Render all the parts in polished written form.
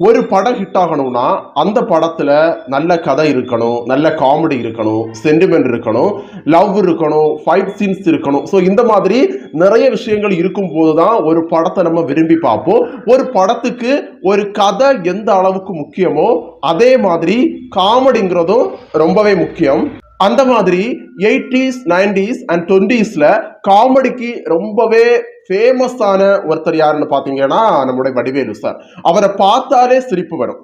ஒரு படம் ஹிட் ஆகணும்னா அந்த படத்துல நல்ல கதை இருக்கணும், நல்ல காமெடி இருக்கணும், சென்டிமெண்ட் இருக்கணும், லவ் இருக்கணும், ஃபைட் சீன்ஸ் இருக்கணும். ஸோ இந்த மாதிரி நிறைய விஷயங்கள் இருக்கும் போதுதான் ஒரு படத்தை நம்ம விரும்பி பார்ப்போம். ஒரு படத்துக்கு ஒரு கதை எந்த அளவுக்கு முக்கியமோ அதே மாதிரி காமெடிங்கிறதும் ரொம்பவே முக்கியம். அந்த மாதிரி 80s 90s அண்ட் 20ஸ்ல காமெடிக்கு ரொம்பவே ஃபேமஸான ஒருத்தர் யாருன்னு பார்த்தீங்கன்னா நம்முடைய வடிவேலு சார். அவரை பார்த்தாலே சிரிப்பு வரும்.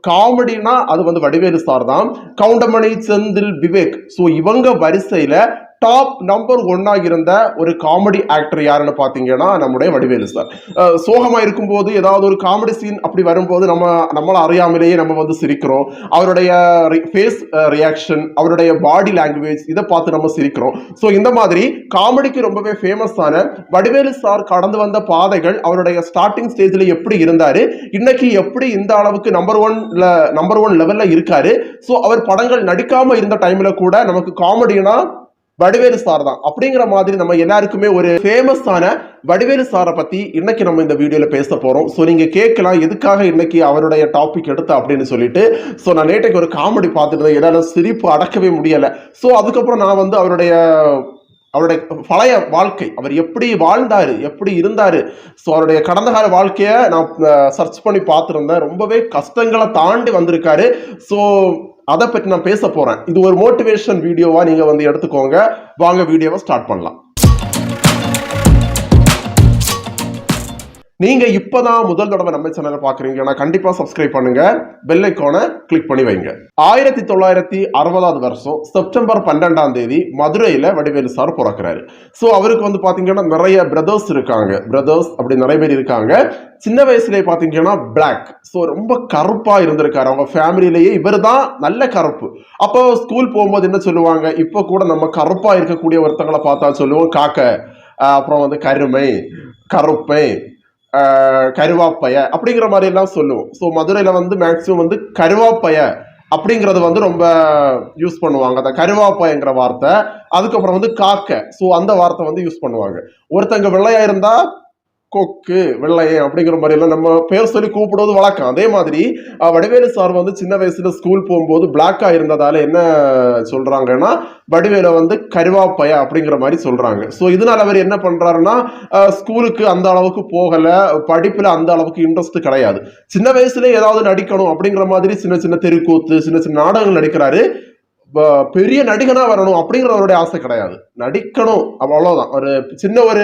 காமெடினா அது வந்து வடிவேலு சார் தான். கவுண்டமணி, செந்தில், விவேக், ஸோ இவங்க வரிசையில டாப் நம்பர் 1 இருந்த ஒரு காமெடி ஆக்டர் யாருன்னு பார்த்தீங்கன்னா நம்முடைய வடிவேலு சார். சோகமா இருக்கும்போது ஏதாவது ஒரு காமெடி சீன் அப்படி வரும்போது நம்மள அறியாமலேயே நம்ம வந்து சிரிக்கிறோம். அவருடைய ஃபேஸ் ரியாக்ஷன், அவருடைய பாடி லாங்குவேஜ், இதை பார்த்து நம்ம சிரிக்கிறோம். ஸோ இந்த மாதிரி காமெடிக்கு ரொம்பவே ஃபேமஸான வடிவேலு சார் கடந்து வந்த பாதைகள், அவருடைய ஸ்டார்டிங் ஸ்டேஜ்ல எப்படி இருந்தாரு, இன்னைக்கு எப்படி இந்த அளவுக்கு நம்பர் ஒன் லெவல்ல இருக்காரு. ஸோ அவர் படங்கள் நடிக்காம இருந்த டைம்ல கூட நமக்கு காமெடினா வடிவேலு சார் தான் அப்படிங்கிற மாதிரி நம்ம எல்லாருக்குமே ஒரு ஃபேமஸான வடிவேலு சாரை பத்தி இன்னைக்கு நம்ம இந்த வீடியோல பேச போறோம். ஸோ நீங்க கேட்கலாம் எதுக்காக இன்னைக்கு அவருடைய டாபிக் எடுத்த அப்படின்னு சொல்லிட்டு. ஸோ நான் நேற்றைக்கு ஒரு காமெடி பார்த்துட்டு என்னால சிரிப்பு அடக்கவே முடியலை. ஸோ அதுக்கப்புறம் நான் வந்து அவருடைய பழைய வாழ்க்கை, அவர் எப்படி வாழ்ந்தாரு, எப்படி இருந்தாரு, ஸோ அவருடைய கடந்த கால வாழ்க்கையை நான் சர்ச் பண்ணி பார்த்துருந்தேன். ரொம்பவே கஷ்டங்களை தாண்டி வந்திருக்காரு. ஸோ அதை பற்றி நான் பேச போறேன். இது ஒரு மோட்டிவேஷன் வீடியோவா நீங்க வந்து எடுத்துக்கோங்க. வாங்க வீடியோவை ஸ்டார்ட் பண்ணலாம். நீங்க இப்பதான் முதல் தடவை நம்ம சேனலை பாக்குறீங்கன்னா கண்டிப்பா சப்ஸ்கிரைப் பண்ணுங்க, பெல் ஐகானை கிளிக் பண்ணி வைங்க. 1960 வருஷம் செப்டம்பர் 12 மதுரையில வடிவேலு சார் பிறக்கிறாரு. ஸோ அவருக்கு வந்து பாத்தீங்கன்னா நிறைய பிரதர்ஸ் இருக்காங்க. பிரதர்ஸ் அப்படி நிறைய பேர் இருக்காங்க. சின்ன வயசுல பாத்தீங்கன்னா பிளாக், ஸோ ரொம்ப கருப்பா இருந்திருக்காரு. அவங்க ஃபேமிலியிலேயே இவர் தான் நல்ல கருப்பு. அப்போ ஸ்கூல் போகும்போது என்ன சொல்லுவாங்க, இப்போ கூட நம்ம கருப்பா இருக்கக்கூடிய ஒருத்தங்களை பார்த்தா சொல்லுவோம் காக்க, அப்புறம் வந்து கருமை, கருப்பை, கருவாப்பைய அப்படிங்கிற மாதிரி எல்லாம் சொல்லுவோம். ஸோ மதுரையில வந்து மேக்சிமம் வந்து கருவாப்பைய அப்படிங்கிறது வந்து ரொம்ப யூஸ் பண்ணுவாங்க. அந்த கருவாப்பைங்கிற வார்த்தை, அதுக்கப்புறம் வந்து காக்க, ஸோ அந்த வார்த்தை வந்து யூஸ் பண்ணுவாங்க. ஒருத்தங்க வெள்ளையா இருந்தா கொக்கு, வெள்ளையே அப்படிங்கிற மாதிரி எல்லாம் நம்ம பேர் சொல்லி கூப்பிடுவது வழக்கம். அதே மாதிரி வடிவேலு சார் வந்து சின்ன வயசுல ஸ்கூல் போகும்போது பிளாக்கா இருந்ததால என்ன சொல்றாங்கன்னா வடிவேல வந்து கருவாப்பைய அப்படிங்கிற மாதிரி சொல்றாங்க. ஸோ இதனால அவர் என்ன பண்றாருன்னா ஸ்கூலுக்கு அந்த அளவுக்கு போகல, படிப்புல அந்த அளவுக்கு இன்ட்ரெஸ்ட் கிடையாது. சின்ன வயசுல ஏதாவது நடிக்கணும் அப்படிங்கிற மாதிரி சின்ன சின்ன தெருக்கூத்து, சின்ன சின்ன நாடகங்கள் நடிக்கிறாரு. பெரிய நடிகனா வரணும் அப்படிங்கிறவருடைய ஆசை கிடையாது. நடிக்கணும் அவ்வளவுதான். ஒரு சின்ன ஒரு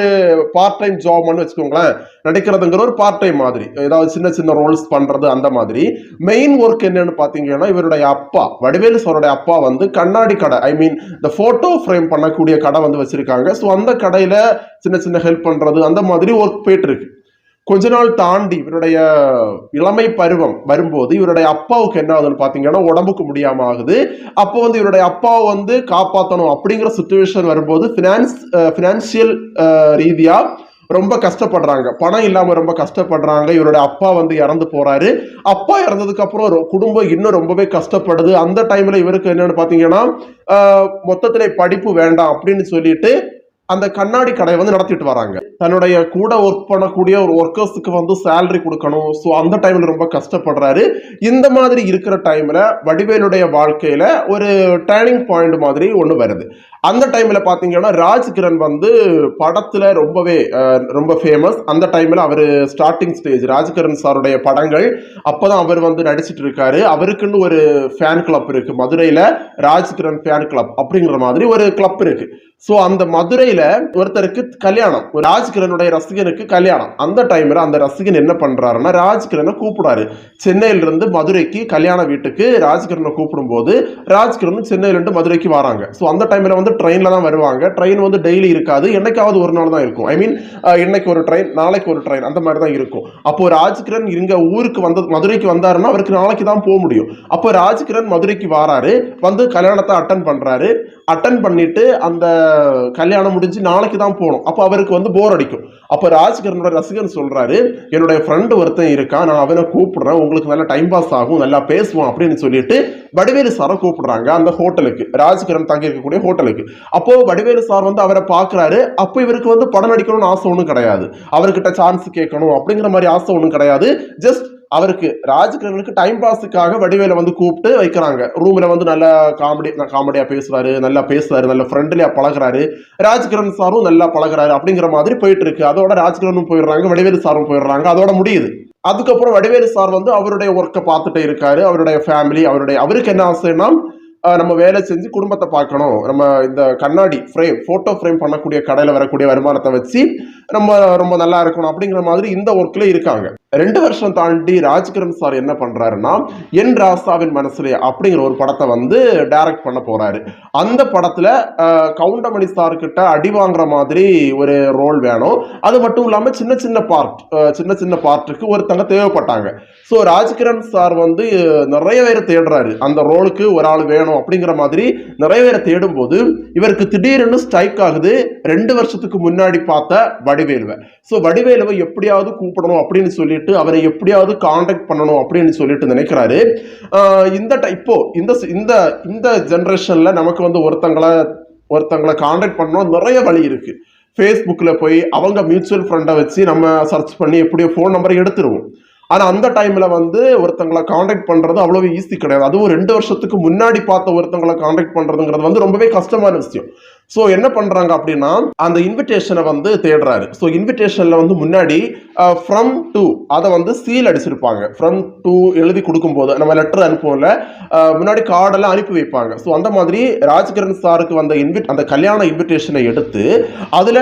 பார்ட் டைம் ஜாப்னு வச்சுக்கோங்களேன். நடிக்கிறதுங்கிற ஒரு பார்ட் டைம் மாதிரி, ஏதாவது சின்ன சின்ன ரோல்ஸ் பண்றது அந்த மாதிரி. மெயின் ஒர்க் என்னன்னு பாத்தீங்கன்னா இவருடைய அப்பா வடிவேலு சாருடைய அப்பா வந்து கண்ணாடி கடை, ஐ மீன் இந்த போட்டோ ஃப்ரேம் பண்ணக்கூடிய கடை வந்து வச்சிருக்காங்க. ஸோ அந்த கடையில சின்ன சின்ன ஹெல்ப் பண்றது அந்த மாதிரி ஒர்க் போயிட்டு இருக்கு. கொஞ்ச நாள் தாண்டி இவருடைய இளமை பருவம் வரும்போது இவருடைய அப்பாவுக்கு என்ன ஆகுதுன்னு பாத்தீங்கன்னா உடம்புக்கு முடியாம ஆகுது. அப்போ வந்து இவருடைய அப்பாவை வந்து காப்பாற்றணும் அப்படிங்கிற சுச்சுவேஷன் வரும்போது பினான்சியல் ரீதியா ரொம்ப கஷ்டப்படுறாங்க. பணம் இல்லாம ரொம்ப கஷ்டப்படுறாங்க. இவருடைய அப்பா வந்து இறந்து போறாரு. அப்பா இறந்ததுக்கு அப்புறம் குடும்பம் இன்னும் ரொம்பவே கஷ்டப்படுது. அந்த டைம்ல இவருக்கு என்னன்னு பாத்தீங்கன்னா மொத்தத்திலே படிப்பு வேண்டாம் அப்படின்னு சொல்லிட்டு அந்த கண்ணாடி கடையை வந்து நடத்திட்டு வராங்க. தன்னுடைய கூட ஒர்க் பண்ணக்கூடிய ஒரு ஒர்க்கர்ஸுக்கு வந்து சேலரி கொடுக்கணும். ஸோ அந்த டைம்ல ரொம்ப கஷ்டப்படுறாரு. இந்த மாதிரி இருக்கிற டைம்ல வடிவேலுடைய வாழ்க்கையில ஒரு டேர்னிங் பாயிண்ட் மாதிரி ஒன்று வருது. அந்த டைம்ல பாத்தீங்கன்னா ராஜ்கிரண் வந்து படத்துல ரொம்ப ஃபேமஸ். அந்த டைம்ல அவர் ஸ்டார்டிங் ஸ்டேஜ் ராஜ்கிரண் சாருடைய படங்கள் அப்பதான் அவர் வந்து நடிச்சிட்டு இருக்காரு. அவருக்குன்னு ஒரு ஃபேன் கிளப் இருக்கு மதுரையில, ராஜ்கிரண் ஃபேன் கிளப் அப்படிங்கிற மாதிரி ஒரு கிளப் இருக்கு. ஸோ அந்த மதுரையில ஒருத்தருக்கு கல்யாணம், ஒரு ராஜ்கிரனுடைய ரசிகனுக்கு கல்யாணம். அந்த டைம்ல அந்த ரசிகன் என்ன பண்றாருன்னா ராஜ்கிரனை கூப்பிடாரு. சென்னையில இருந்து மதுரைக்கு கல்யாண வீட்டுக்கு ராஜ்கிரனை கூப்பிடும் போது ராஜ்கிரன் சென்னையில இருந்து மதுரைக்கு வராங்க. ஸோ அந்த டைம்ல வந்து ட்ரெயின்ல தான் வருவாங்க. ட்ரெயின் வந்து டெய்லி இருக்காது, என்னைக்காவது ஒரு நாள் தான் இருக்கும். ஐ மீன் இன்னைக்கு ஒரு ட்ரெயின், நாளைக்கு ஒரு ட்ரெயின், அந்த மாதிரி தான் இருக்கும். அப்போ ராஜ்கிரண் இங்க ஊருக்கு வந்து மதுரைக்கு வந்தாருன்னா அவருக்கு நாளைக்கு தான் போக முடியும். அப்போ ராஜ்கிரண் மதுரைக்கு வராரு, வந்து கல்யாணத்தை அட்டன் பண்றாரு. அட்டன் பண்ணிட்டு அந்த கல்யாணம் முடிஞ்சு நாளைக்கு தான் போகணும். அப்போ அவருக்கு வந்து போர் அடிக்கும். அப்போ ராஜ்கிரனோட ரசிகன் சொல்றாரு, என்னுடைய ஃப்ரெண்டு ஒருத்தன் இருக்கான், நான் அவனை கூப்பிடுறேன், உங்களுக்கு நல்லா டைம் பாஸ் ஆகும், நல்லா பேசுவான் அப்படின்னு சொல்லிட்டு வடிவேலு சாரை கூப்பிடுறாங்க அந்த ஹோட்டலுக்கு, ராஜ்கிரண் தங்கி இருக்கக்கூடிய ஹோட்டலுக்கு. அப்போ வடிவேலு சார் வந்து அவரை பாக்குறாரு. அப்போ இவருக்கு வந்து படம் நடிக்கணும்னு ஆசை ஒன்றும் கிடையாது, அவர்கிட்ட சான்ஸ் கேட்கணும் அப்படிங்கிற மாதிரி ஆசை ஒன்றும் கிடையாது. ஜஸ்ட் அவருக்கு ராஜ்கிரனுக்கு டைம் பாஸுக்காக வடிவேல வந்து கூப்பிட்டு வைக்கிறாங்க. ரூம்ல வந்து நல்லா காமெடியா பேசுறாரு, நல்ல ஃப்ரெண்ட்லியா பழகுறாரு. ராஜ்கிரண் சாரும் நல்லா பழகுறாரு அப்படிங்கிற மாதிரி போயிட்டு இருக்கு. அதோட ராஜ்கிரனும் போயிடுறாங்க, வடிவேலு சாரும் போயிடுறாங்க. அதோட முடியுது. அதுக்கப்புறம் வடிவேலு சார் வந்து அவருடைய ஒர்க்கை பார்த்துட்டே இருக்காரு. அவருடைய ஃபேமிலி, அவருக்கு என்ன ஆசைன்னா நம்ம வேலை செஞ்சு குடும்பத்தை பார்க்கணும். நம்ம இந்த கண்ணாடி ஃப்ரேம், போட்டோ ஃப்ரேம் பண்ணக்கூடிய கடையில் வரக்கூடிய வருமானத்தை வச்சு நம்ம ரொம்ப நல்லா இருக்கணும் அப்படிங்கிற மாதிரி இந்த ஒர்க்ல இருக்காங்க. 2 வருஷம் தாண்டி ராஜ்கிரண் சார் என்ன பண்றாருன்னா என் ராசாவின் மனசுலே அப்படிங்கிற ஒரு படத்தை வந்து டைரக்ட் பண்ண போறாரு. அந்த படத்துல கவுண்டமணி சார் கிட்ட அடி வாங்குற மாதிரி ஒரு ரோல் வேணும். அது மட்டும் இல்லாம சின்ன சின்ன பார்ட்டுக்கு ஒருத்தங்க தேவைப்பட்டாங்க. ஸோ ராஜ்கிரண் சார் வந்து நிறைய பேரை தேடுறாரு, அந்த ரோலுக்கு ஒரு ஆள் வேணும் அப்படிங்கிற மாதிரி நிறைய பேரை தேடும் போது இவருக்கு திடீர்னு ஸ்ட்ரைக் ஆகுது 2 வருஷத்துக்கு முன்னாடி பார்த்த வடிவேலுவை. ஸோ வடிவேலுவை எப்படியாவது கூப்பிடணும் அப்படின்னு சொல்லிட்டு அவரை எப்படியாவது காண்டாக்ட் பண்ணணும் அப்படின்னு சொல்லிட்டு நினைக்கிறாரு. இப்போ இந்த ஜெனரேஷன்ல நமக்கு வந்து ஒருத்தங்களை காண்டாக்ட் பண்ணணும் நிறைய வழி இருக்கு. ஃபேஸ்புக்கில் போய் அவங்க மியூச்சுவல் ஃப்ரெண்டை வச்சு நம்ம சர்ச் பண்ணி எப்படியோ ஃபோன் நம்பரை எடுத்துருவோம். ஆனா அந்த டைம்ல வந்து ஒருத்தங்களை காண்டாக்ட் பண்றது அவ்வளவு ஈஸி கிடையாது. அதுவும் 2 வருஷத்துக்கு முன்னாடி பார்த்த ஒருத்தங்களை காண்டாக்ட் பண்றதுங்கிறது வந்து ரொம்பவே கஷ்டமான விஷயம். ஸோ என்ன பண்றாங்க அப்படின்னா அந்த இன்விடேஷனை வந்து தேடுறாரு. ஸோ இன்விடேஷன்ல வந்து முன்னாடி ஃப்ரம் டு அதை வந்து சீல் அடிச்சிருப்பாங்க. ஃப்ரம் டு எழுதி கொடுக்கும் போது நம்ம லெட்டர் அனுப்புவோம்ல, முன்னாடி கார்டெல்லாம் அனுப்பி வைப்பாங்க. ஸோ அந்த மாதிரி ராஜ்கிரண் சாருக்கு வந்த அந்த கல்யாண இன்விடேஷனை எடுத்து அதுல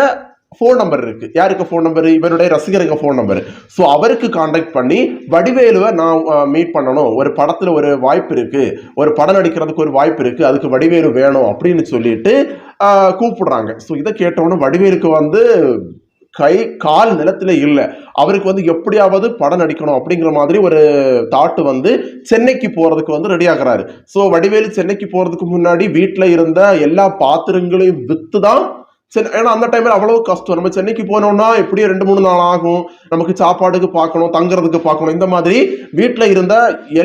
ஃபோன் நம்பர் இருக்கு. யாருக்கு ஃபோன் நம்பர்? இவருடைய ரசிகருக்கு ஃபோன் நம்பர். ஸோ அவருக்கு காண்டாக்ட் பண்ணி வடிவேலுவை நான் மீட் பண்ணணும், ஒரு படத்துல ஒரு வாய்ப்பு இருக்கு, ஒரு படம் நடிக்கிறதுக்கு ஒரு வாய்ப்பு இருக்கு, அதுக்கு வடிவேலு வேணும் அப்படின்னு சொல்லிட்டு கூப்பிடுறாங்க. ஸோ இதை கேட்டவொன்னு வடிவேலுக்கு வந்து கை கால் நிலத்துல இல்லை. அவருக்கு வந்து எப்படியாவது படம் நடிக்கணும் அப்படிங்கிற மாதிரி ஒரு தாட்டு வந்து சென்னைக்கு போறதுக்கு வந்து ரெடி ஆகிறாரு. ஸோ வடிவேலு சென்னைக்கு போறதுக்கு முன்னாடி வீட்டுல இருந்த எல்லா பாத்திரங்களையும் வித்து தான், ஏன்னா அந்த டைம்ல அவ்வளவு கஷ்டம். நம்ம சென்னைக்கு போனோம்னா எப்படியும் 2-3 நாள் ஆகும், நமக்கு சாப்பாடுக்கு பார்க்கணும், தங்குறதுக்கு பார்க்கணும். இந்த மாதிரி வீட்டுல இருந்த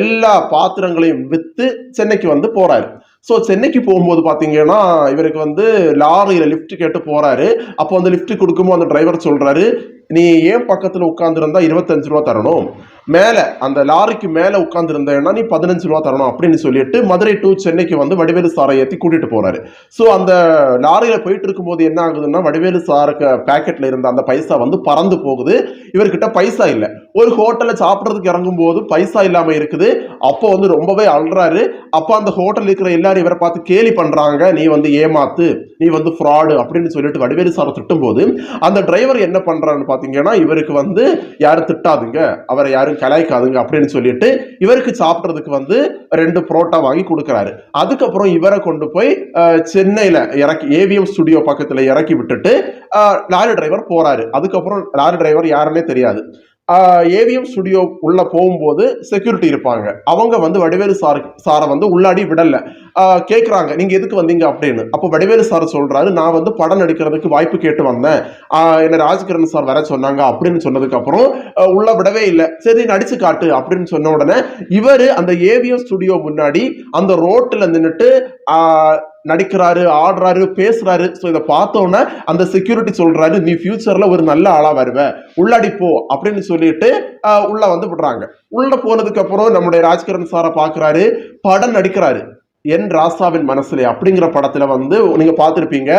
எல்லா பாத்திரங்களையும் வித்து சென்னைக்கு வந்து போறாரு. ஸோ சென்னைக்கு போகும்போது பார்த்தீங்கன்னா இவருக்கு வந்து லாரியில் லிஃப்ட் கேட்டு போறாரு. அப்போ வந்து லிஃப்ட் கொடுக்கும்போது அந்த டிரைவர் சொல்றாரு, நீ ஏன் பக்கத்தில் உட்காந்துருந்தா 25 ரூபா தரணும், மேலே அந்த லாரிக்கு மேலே உட்காந்துருந்தேன்னா நீ 15 ரூபா தரணும் அப்படின்னு சொல்லிட்டு மதுரை டு சென்னைக்கு வந்து வடிவேலு சாரை ஏற்றி கூட்டிட்டு போறாரு. ஸோ அந்த லாரியில போயிட்டு இருக்கும்போது என்ன ஆகுதுன்னா வடிவேலு சாருக்கு பேக்கெட்ல இருந்த அந்த பைசா வந்து பறந்து போகுது. இவர்கிட்ட பைசா இல்லை. ஒரு ஹோட்டலில் சாப்பிட்றதுக்கு இறங்கும் போது பைசா இல்லாம இருக்குது. அப்போ வந்து ரொம்பவே அழுறாரு. அப்போ அந்த ஹோட்டல் இருக்கிற எல்லாரும் இவரை பார்த்து கேலி பண்றாங்க, நீ வந்து ஏமாத்து, நீ வந்து ஃப்ராடு அப்படின்னு சொல்லிட்டு வடிவேலு சாரை திட்டும் போது அந்த டிரைவர் என்ன பண்றாருன்னு பாத்தீங்கன்னா இவருக்கு வந்து யாரும் திட்டாதுங்க, அவரை யாரும் கலாய்க்காதுங்க அப்படின்னு சொல்லிட்டு இவருக்கு சாப்பிட்றதுக்கு வந்து 2 புரோட்டா வாங்கி கொடுக்குறாரு. அதுக்கப்புறம் இவரை கொண்டு போய் சென்னையில இறக்கி ஏவிஎம் ஸ்டுடியோ பக்கத்துல இறக்கி விட்டுட்டு லாரி டிரைவர் போறாரு. அதுக்கப்புறம் லாரி டிரைவர் யாருன்னே தெரியாது. ஏவிஎம் ஸ்டுடியோ உள்ள போகும்போது செக்யூரிட்டி இருப்பாங்க. அவங்க வந்து வடிவேலு சாரை வந்து உள்ளாடி விடல. கேட்குறாங்க, நீங்க எதுக்கு வந்தீங்க அப்படின்னு. அப்போ வடிவேலு சார் சொல்றாரு, நான் வந்து படம் நடிக்கிறதுக்கு வாய்ப்பு கேட்டு வந்தேன், என்ன ராஜ்கிரண் சார் வர சொன்னாங்க அப்படின்னு சொன்னதுக்கு அப்புறம் உள்ள விடவே இல்லை. சரி நடிச்சு காட்டு அப்படின்னு சொன்ன உடனே இவரு அந்த ஏவிஎம் ஸ்டுடியோ முன்னாடி அந்த ரோட்ல நின்றுட்டு நடிக்கிறாரு, ஆடுறாரு, பேசுறாரு. ஸோ இதை பார்த்தோன்னே அந்த செக்யூரிட்டி சொல்றாரு, நீ ஃபியூச்சர்ல ஒரு நல்ல ஆளா வருவ, உள்ளாடி போ அப்படின்னு சொல்லிட்டு உள்ள வந்து விடுறாங்க. உள்ள போனதுக்கு அப்புறம் நம்முடைய ராஜ்கிரண் சாரை பார்க்கிறாரு, படம் நடிக்கிறாரு. என் ராசாவின் மனசுலே அப்படிங்கிற படத்துல வந்து நீங்க பார்த்திருப்பீங்க,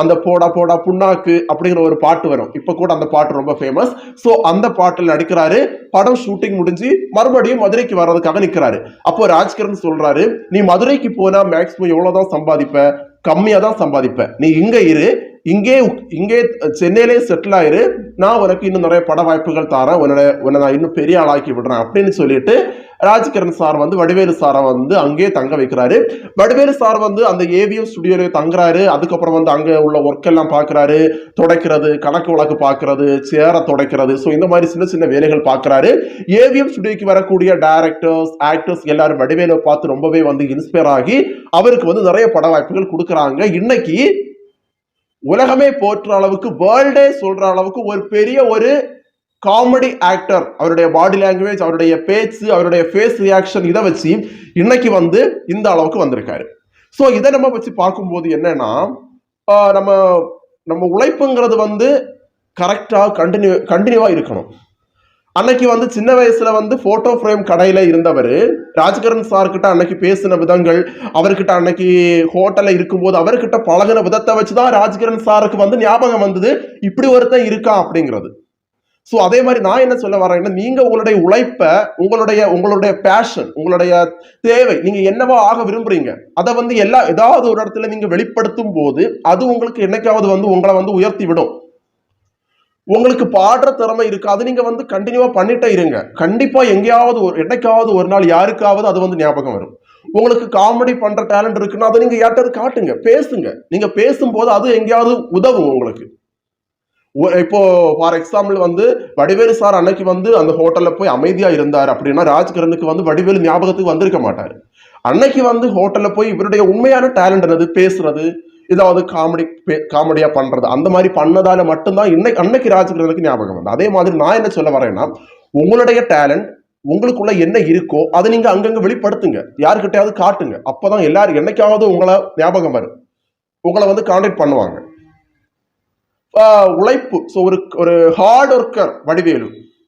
அந்த போடா போடா புண்ணாக்கு அப்படிங்கிற ஒரு பாட்டு வரும். இப்ப கூட அந்த பாட்டு ரொம்ப ஃபேமஸ். ஸோ அந்த பாட்டில் நடிக்கிறாரு. படம் ஷூட்டிங் முடிஞ்சு மறுபடியும் மதுரைக்கு வர்றதுக்காக நிற்கிறாரு. அப்போ ராஜ்கிரண் சொல்றாரு, நீ மதுரைக்கு போனா மேக்சிமம் எவ்வளவுதான் சம்பாதிப்ப, கம்மியா தான் சம்பாதிப்ப, நீ இங்க இரு, இங்கே சென்னையிலே செட்டில் ஆயிரு, நான் உனக்கு இன்னும் நிறைய பட வாய்ப்புகள் தரேன், உன்னை நான் இன்னும் பெரிய ஆளாக்கி விடுறேன் அப்படின்னு சொல்லிட்டு ராஜ்கிரண் சார் வந்து வடிவேலு சாரை வந்து அங்கே தங்க வைக்கிறாரு. வடிவேலு சார் வந்து அந்த ஏவிஎம் ஸ்டுடியோல தங்குறாரு. அதுக்கப்புறம் வந்து அங்க உள்ள ஒர்க் எல்லாம் பாக்குறாரு, துடைக்கிறது, கணக்கு வழக்கு பாக்குறது, சேர துடைக்கிறது. ஸோ இந்த மாதிரி சின்ன சின்ன வேலைகள் பாக்குறாரு. ஏவிஎம் ஸ்டுடியோக்கு வரக்கூடிய டைரக்டர்ஸ், ஆக்டர்ஸ் எல்லாரும் வடிவேலு பார்த்து ரொம்பவே வந்து இன்ஸ்பயர் ஆகி அவருக்கு வந்து நிறைய பட வாய்ப்புகள் கொடுக்குறாங்க. இன்னைக்கு உலகமே போற்ற அளவுக்கு, வேர்ல்டே சொல்ற அளவுக்கு ஒரு பெரிய ஒரு காமெடி ஆக்டர். அவருடைய பாடி லாங்குவேஜ், அவருடைய பேச்சு, அவருடைய ஃபேஸ் ரியாக்ஷன், இதை வச்சு இன்னைக்கு வந்து இந்த அளவுக்கு வந்திருக்காரு. ஸோ இதை நம்ம வச்சு பார்க்கும்போது என்னன்னா, நம்ம நம்ம உழைப்புங்கிறது வந்து கரெக்டா கண்டினியூவா இருக்கணும். அன்னைக்கு வந்து சின்ன வயசுல வந்து போட்டோ ஃப்ரேம் கடையில இருந்தவர் ராஜ்கிரண் சார் கிட்ட அன்னைக்கு பேசின விதங்கள், அவர்கிட்ட அன்னைக்கு ஹோட்டல்ல இருக்கும்போது அவர்கிட்ட பழகின விதத்தை வச்சுதான் ராஜ்கிரண் சாருக்கு வந்து ஞாபகம் வந்தது இப்படி ஒருத்தன் இருக்கா அப்படிங்கிறது. சோ அதே மாதிரி நான் என்ன சொல்ல வரேன்னா, நீங்க உங்களுடைய உழைப்ப, உங்களுடைய பேஷன், உங்களுடைய தேவை, நீங்க என்னவோ ஆக விரும்புறீங்க, அதை வந்து ஏதாவது ஒரு இடத்துல நீங்க வெளிப்படுத்தும் போது அது உங்களுக்கு என்னைக்காவது வந்து உங்களை வந்து உயர்த்தி விடும். உங்களுக்கு பாடுற திறமை இருக்கு, அது நீங்க வந்து கண்டினியூவா பண்ணிட்டே இருங்க. கண்டிப்பா எங்கேயாவது என்னைக்காவது ஒரு நாள் யாருக்காவது அது வந்து ஞாபகம் வரும். உங்களுக்கு காமெடி பண்ற டேலண்ட் இருக்குன்னா அதை நீங்க யார்ட்டாவது காட்டுங்க, பேசுங்க. நீங்க பேசும்போது அது எங்கேயாவது உதவும் உங்களுக்கு. இப்போ ஃபார் எக்ஸாம்பிள் வந்து வடிவேலு சார் அன்னைக்கு வந்து அந்த ஹோட்டல்ல போய் அமைதியா இருந்தார் அப்படின்னா ராஜ்கிரனுக்கு வந்து வடிவேலு ஞாபகத்துக்கு வந்திருக்க மாட்டாரு. அன்னைக்கு வந்து ஹோட்டல்ல போய் இவருடைய உண்மையான டேலண்ட் என்னது, பேசுறது, ஏதாவது காமெடியா பண்றது, அந்த மாதிரி பண்ணதால மட்டும்தான் அன்னைக்கு ராஜ்கிரனுக்கு ஞாபகம் வந்து. அதே மாதிரி நான் என்ன சொல்ல வரேன்னா, உங்களுடைய டேலண்ட், உங்களுக்குள்ள என்ன இருக்கோ அதை நீங்க அங்கங்க வெளிப்படுத்துங்க, யாருக்கிட்டையாவது காட்டுங்க. அப்பதான் எல்லாரும் என்னைக்காவது உங்களை ஞாபகம் வரும், உங்களை வந்து கான்டாக்ட் பண்ணுவாங்க. உழைப்பு, ஒரு hard worker Vadivelu,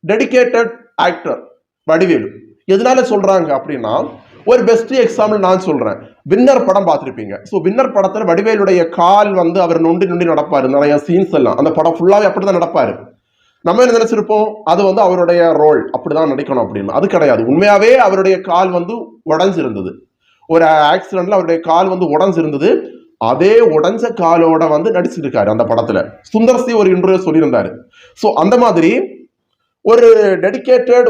dedicated actor Vadivelu. எதனால சொல்றாங்க அப்படின்னா, ஒரு பெஸ்ட் எக்ஸாம்பிள் நான் சொல்றேன். வின்னர் படம் பார்த்திருப்பீங்க. ஸோ வின்னர் படத்துல வடிவேலுடைய கால் வந்து அவர் நொண்டி நொண்டி நடப்பாரு, நிறைய சீன்ஸ் எல்லாம் அந்த படம் ஃபுல்லாவே அப்படிதான் நடப்பாரு. நம்ம என்ன நினைச்சிருப்போம், அது வந்து அவருடைய ரோல், அப்படிதான் நடிக்கணும் அப்படின்னு. அது கிடையாது. உண்மையாவே அவருடைய கால் வந்து உடஞ்சிருந்தது. ஒரு ஆக்சிடென்ட்ல அவருடைய கால் வந்து உடஞ்சிருந்தது. அதே உடஞ்ச காலோட வந்து நடிச்சிருக்காரு அந்த படத்துல. சுந்தர் சி ஒரு இன்டர்வியூ சொல்லியிருந்தாரு. சோ அந்த மாதிரி ஒரு டெடிகேட்டட்,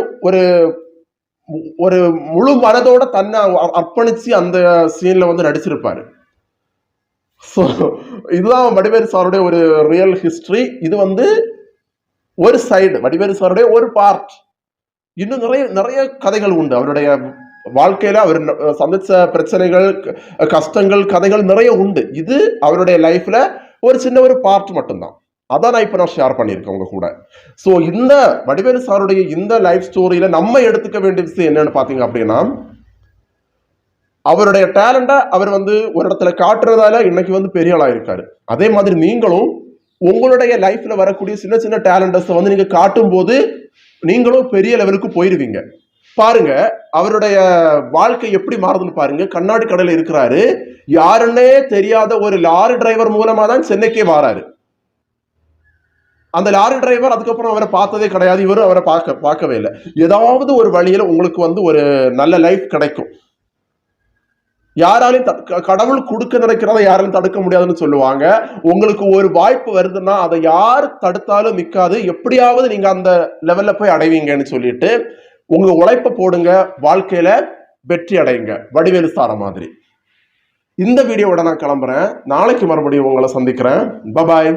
ஒரு முழு மனதோட தன்னை அர்ப்பணிச்சு அந்த சீன்ல வந்து நடிச்சிருப்பாரு. ஸோ இதுதான் வடிவேலு சாருடைய ஒரு ரியல் ஹிஸ்டரி. இது வந்து ஒரு சைடு, வடிவேலு சாருடைய ஒரு பார்ட். இன்னும் நிறைய நிறைய கதைகள் உண்டு அவருடைய வாழ்க்கையில. அவர் சந்திச்ச பிரச்சனைகள், கஷ்டங்கள், கதைகள் நிறைய உண்டு. இது அவருடைய லைஃப்ல ஒரு சின்ன ஒரு பார்ட் மட்டும்தான். அதான் நான் இப்ப ஷேர் பண்ணியிருக்கேன் உங்க கூட. சோ இந்த வடிவேலு சாருடைய இந்த லைஃப் ஸ்டோரியில நம்ம எடுத்துக்க வேண்டிய விஷயம் என்னன்னு பாத்தீங்க அப்படின்னா, அவருடைய டேலண்ட அவர் வந்து ஒரு இடத்துல காட்டுறதால இன்னைக்கு வந்து பெரிய ஆளா இருக்காரு. அதே மாதிரி நீங்களும் உங்களுடைய லைஃப்ல வரக்கூடிய சின்ன சின்ன டேலண்டஸ் வந்து நீங்க காட்டும் போது நீங்களும் பெரிய லெவலுக்கு போயிருவீங்க. பாருங்க அவருடைய வாழ்க்கை எப்படி மாறுதுன்னு பாருங்க. கண்ணாடி கடையில இருக்கிறாரு, யாருன்னே தெரியாத ஒரு லாரி டிரைவர் மூலமா தான் சென்னைக்கே வராரு. அந்த லாரி டிரைவர் அதுக்கப்புறம் அவரை பார்த்ததே கிடையாது, இவரும் அவரை பார்க்கவே இல்லை. ஏதாவது ஒரு வழியில உங்களுக்கு வந்து ஒரு நல்ல லைஃப் கிடைக்கும். யாராலையும் கடவுள் கொடுக்க நினைக்கிறத யாராலும் தடுக்க முடியாதுன்னு சொல்லுவாங்க. உங்களுக்கு ஒரு வாய்ப்பு வருதுன்னா அதை யார் தடுத்தாலும் நிற்காது, எப்படியாவது நீங்க அந்த லெவல்ல போய் அடைவீங்கன்னு சொல்லிட்டு உங்க உழைப்ப போடுங்க, வாழ்க்கையில வெற்றி அடையுங்க வடிவேலு சார மாதிரி. இந்த வீடியோவோட நான் கிளம்புறேன். நாளைக்கு மறுபடியும் உங்களை சந்திக்கிறேன். பபாய்.